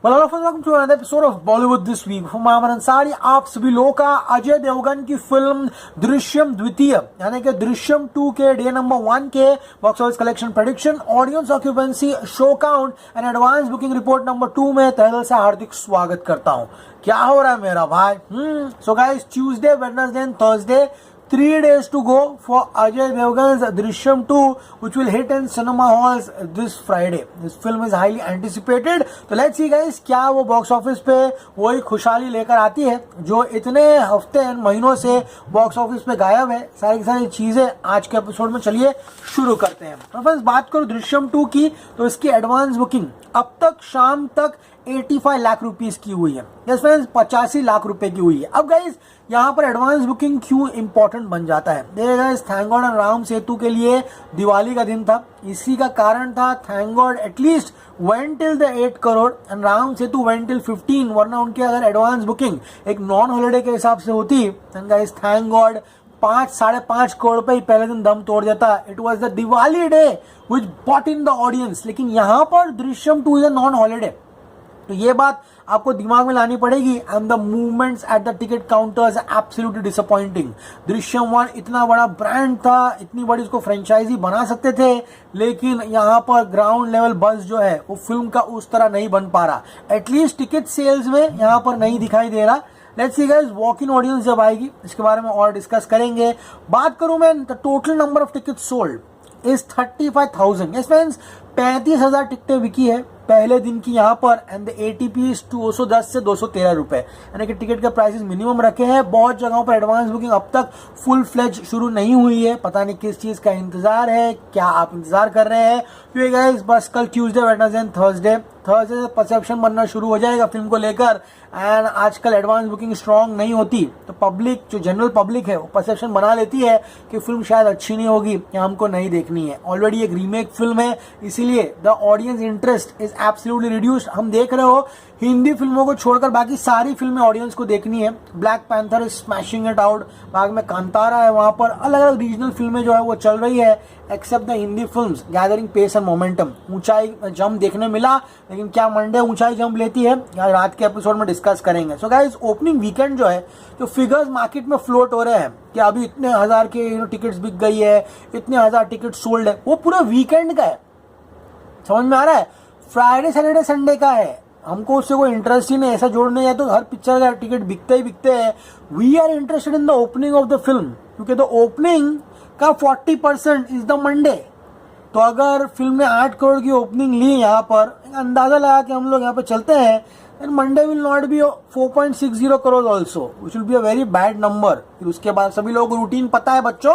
Well, hello friends, welcome to another episode of Bollywood This Week. मैं अमन अंसारी आप सभी लोगों का अजय देवगन की फिल्म दृश्यम द्वितीय यानी कि दृश्यम 2 के डे नंबर 1 के box office collection prediction, audience occupancy, show count and advance booking report number 2 में तहे दिल से हार्दिक स्वागत करता हूं। क्या हो रहा है मेरा भाई? So guys, Tuesday, Wednesday and Thursday, 3 days to go for Ajay Devgan's Drishyam 2, which will hit in cinema halls this Friday. This film is highly anticipated. तो let's see guys, क्या वो बॉक्स ऑफिस पे वही खुशहाली लेकर आती है जो इतने हफ्ते महीनों से बॉक्स ऑफिस पे गायब है। सारी की सारी चीजें आज के एपिसोड में चलिए शुरू करते हैं। तो फ्रेंड्स, बात करो दृश्यम 2 की, तो इसकी एडवांस बुकिंग अब तक शाम तक 85 लाख रुपीस की हुई है। यस फ्रेंड्स, 85 लाख रुपए की हुई है। अब गाइस, यहाँ पर एडवांस बुकिंग क्यों इंपॉर्टेंट बन जाता है? देखिए guys, thank god and Ram Setu के लिए दिवाली का दिन था, इसी का कारण था। Thank God at least went till the 8 crore and Ram Setu went till 15, वरना उनकी अगर एडवांस बुकिंग एक नॉन हॉलिडे के हिसाब से होती तो गाइस थैंक गॉड 5-5.5 करोड़ पे ही पहले दिन दम तोड़ देता। It was the Diwali day which bought in the audience. लेकिन यहाँ पर Drishyam 2 is a non holiday, तो ये बात आपको दिमाग में लानी पड़ेगी। And the movements at the ticket counters absolutely disappointing. Drishyam 1 इतना बड़ा ब्रांड था, इतनी बड़ी उसको फ्रेंचाइजी बना सकते थे, लेकिन यहाँ पर ग्राउंड लेवल बस जो है वो फिल्म का उस तरह नहीं बन पा रहा। एटलीस्ट टिकट सेल्स में यहाँ पर नहीं दिखाई दे रहा। Let's see guys, walk in audience जब आएगी इसके बारे में और डिस्कस करेंगे। बात करूं मैं, the total number of ticket sold is 35,000। Yes friends, 35,000 टिकटें बिकी है पहले दिन की यहाँ पर। एंड द एटीपी इज 210 से 213 रुपए, यानी कि टिकट के प्राइसेस मिनिमम रखे हैं। बहुत जगहों पर एडवांस बुकिंग अब तक फुल फ्लेज शुरू नहीं हुई है। पता नहीं किस चीज का इंतजार है, क्या आप इंतजार कर रहे हैं? क्योंकि गाइस बस कल ट्यूसडे, वेडनेसडे एंड थर्सडे से परसेप्शन बनना शुरू हो जाएगा फिल्म को लेकर। एंड आजकल एडवांस बुकिंग स्ट्रांग नहीं होती तो पब्लिक, जो जनरल पब्लिक है, वो परसेप्शन बना लेती है कि फिल्म शायद अच्छी नहीं होगी या हमको नहीं देखनी है। ऑलरेडी एक रीमेक फिल्म है, इसीलिए the audience interest is absolutely reduced. हम देख रहे हो हिंदी फिल्मों को छोड़कर बाकी सारी फिल्में ऑडियंस को देखनी है। Black panther is smashing it out, बाद में कांतारा है, वहां पर अलग अलग रीजनल फिल्में जो है वो चल रही है। Except the Hindi films gathering pace and momentum. ऊंचाई जंप देखने मिला, लेकिन क्या मंडे ऊंचाई जंप लेती है यार, रात के एपिसोड में डिस्कस करेंगे। सो गाइस, ओपनिंग वीकेंड जो है, जो फिगर्स मार्केट में फ्लोट हो रहे हैं कि अभी इतने हजार के टिकट्स बिक गई है, इतने हजार टिकट सोल्ड है, वो पूरा वीकेंड का है। समझ में आ रहा है? फ्राइडे सैटरडे संडे का है। हमको उससे कोई इंटरेस्ट ही नहीं, ऐसा जोड़ने है तो हर पिक्चर का टिकट बिकते ही बिकते हैं। We are interested in the opening of the film, क्योंकि द ओपनिंग का 40% इज द मंडे। तो अगर फिल्म ने 8 करोड़ की ओपनिंग ली यहाँ पर, अंदाजा लगा के हम लोग यहाँ पे चलते हैं, and Monday will not be 4.60 crore also, which will be a very bad number. फिर उसके बाद सभी लोगों को रूटीन पता है। बच्चों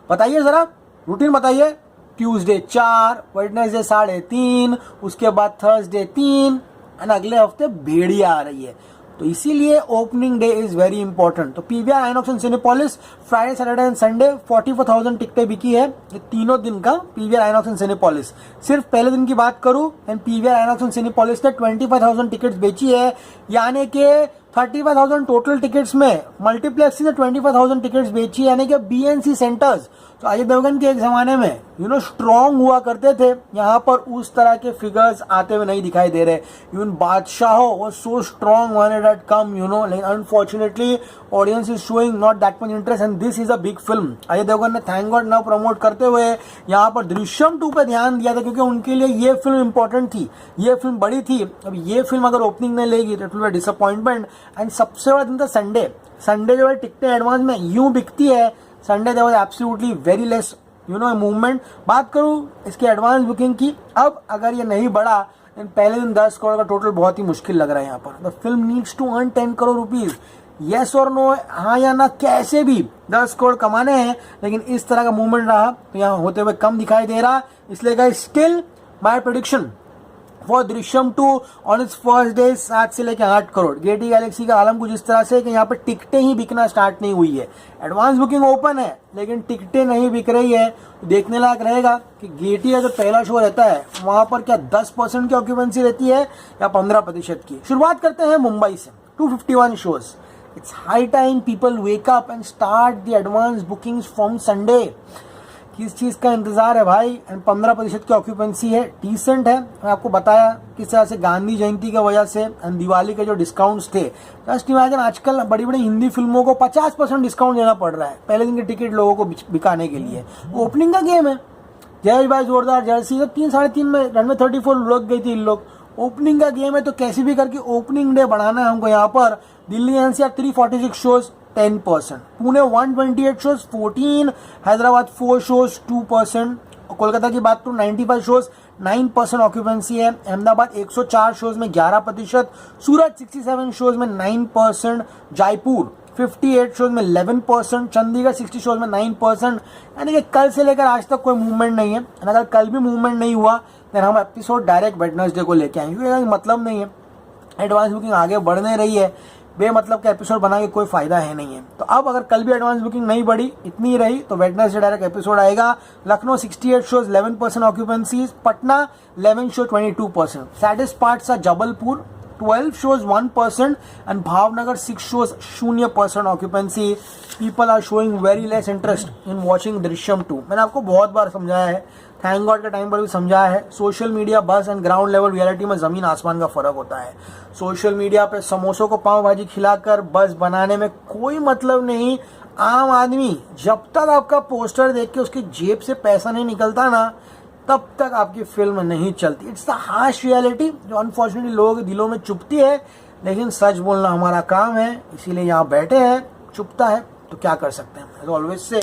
बताइए जरा, रूटीन बताइए। ट्यूसडे 4, वेडनेसडे 3.5, उसके बाद थर्सडे 3, एंड अगले हफ्ते भेड़िया आ रही है। तो इसीलिए opening day is very important. तो PVR INOX and Cinepolis Friday Saturday and Sunday 44,000 टिकटें बिकी है, ये तीनों दिन का पीवीआर आइनॉक्स एंड सिनेपोलिस। सिर्फ पहले दिन की बात करूं, and PVR INOX and Cinepolis ने 25,000 टिकट्स बेची है, यानी कि 35,000 टोटल टिकट्स में मल्टीप्लेक्स ने 25,000 टिकट्स बेची, यानी कि बीएनसी सेंटर्स तो अजय देवगन के एक जमाने में स्ट्रॉन्ग हुआ करते थे, यहाँ पर उस तरह के फिगर्स आते हुए नहीं दिखाई दे रहे। Even Badshah was so strong when it had come, लेकिन unfortunately audience is showing not that much interest, and this is a big film. Ajay Devgan ने थैंक गॉड नाउ प्रमोट करते हुए यहाँ पर दृश्यम 2 पे ध्यान दिया था, क्योंकि उनके लिए ये फिल्म इंपॉर्टेंट थी, ये फिल्म बड़ी थी। अब ये फिल्म अगर ओपनिंग नहीं लेगी तो it will be disappointment. And सबसे बड़ा दिन था संडे। संडे जो है टिकटें एडवांस में यूं बिकती है, Sunday there was absolutely very less movement. बात करूं इसकी एडवांस बुकिंग की, अब अगर ये नहीं बढ़ा, पहले दिन 10 करोड़ का टोटल बहुत ही मुश्किल लग रहा है यहाँ पर। The film needs to earn 10 crore rupees. Yes और नो, हाँ या ना, कैसे भी 10 करोड़ कमाने हैं, लेकिन इस तरह का मूवमेंट रहा तो यहाँ होते हुए कम दिखाई दे रहा। इसलिए guys, still my prediction for Drishyam 2 on it's first day 7 से लेकर 8 करोड़। गेटी गैलेक्सी का आलम कुछ इस तरह से कि यहाँ पर टिकटें ही बिकना स्टार्ट नहीं हुई है। एडवांस बुकिंग ओपन है, लेकिन टिकटें नहीं बिक रही है। देखने लायक रहेगा कि गेटी का जो पहला शो रहता है वहां पर क्या 10% की ऑक्यूपेंसी रहती है या 15% की। शुरुआत करते हैं मुंबई से, 251 shows. It's high time people wake up and start the advance bookings from Sunday. किस चीज़ का इंतजार है भाई। एंड 15% की ऑक्यूपेंसी है, डिसेंट है। मैं आपको बताया किस तरह से गांधी जयंती की वजह से एंड दिवाली के जो डिस्काउंट्स थे, जस्ट इमेजिन आजकल बड़ी बड़ी हिंदी फिल्मों को 50% डिस्काउंट देना पड़ रहा है पहले दिन के टिकट लोगों को बिकाने के लिए। ओपनिंग का गेम है, जय भाई जोरदार जर्सी, तो 3-3.5 में रन में 34 लग गई थी इन लोग। ओपनिंग का गेम है तो कैसे भी करके ओपनिंग डे बढ़ाना है हमको। यहाँ पर Delhi NCR 346 shows 10%, Pune 128 shows 14, Hyderabad 4 shows 2%, Kolkata की बात करूँ 95 शोज 9% ऑक्यूपेंसी है, अहमदाबाद 104 शोज में 11%, सूरत 67 शोज में 9%, जयपुर 58 शोज में 11%, चंडीगढ़ 60 शोज में 9%। यानी कि कल से लेकर आज तक कोई मूवमेंट नहीं है। अगर कल भी मूवमेंट नहीं हुआ तो हम एपिसोड डायरेक्ट वेडनेसडे को लेके आएंगे, क्योंकि मतलब नहीं है। एडवांस बुकिंग आगे बढ़ने रही है, बेमतलब का एपिसोड बना के कोई फायदा है नहीं है। तो अब अगर कल भी एडवांस बुकिंग नहीं बढ़ी, इतनी ही रही, तो वेडनेसडे डायरेक्ट एपिसोड आएगा। Lucknow 68 shows 11% occupancy, Patna 11 show 22%, saddest parts are Jabalpur 12 shows 1% and Bhavnagar 6 shows 0% occupancy. People are showing very less interest in watching Drishyam 2. मैंने आपको बहुत बार समझाया है, थैंक गॉड के टाइम पर भी समझाया है, सोशल मीडिया बस एंड ग्राउंड लेवल रियलिटी में जमीन आसमान का फर्क होता है। सोशल मीडिया पे समोसों को पाव भाजी खिलाकर बस बनाने में कोई मतलब नहीं। आम आदमी जब तक आपका पोस्टर देख के उसकी जेब से पैसा नहीं निकलता ना, तब तक आपकी फिल्म नहीं चलती। इट्स द हार्श रियलिटी जो अनफॉर्चुनेटली लोगों के दिलों में चुभती है, लेकिन सच बोलना हमारा काम है, इसीलिए यहाँ बैठे हैं। चुभता है तो क्या कर सकते हैं, ऑलवेज से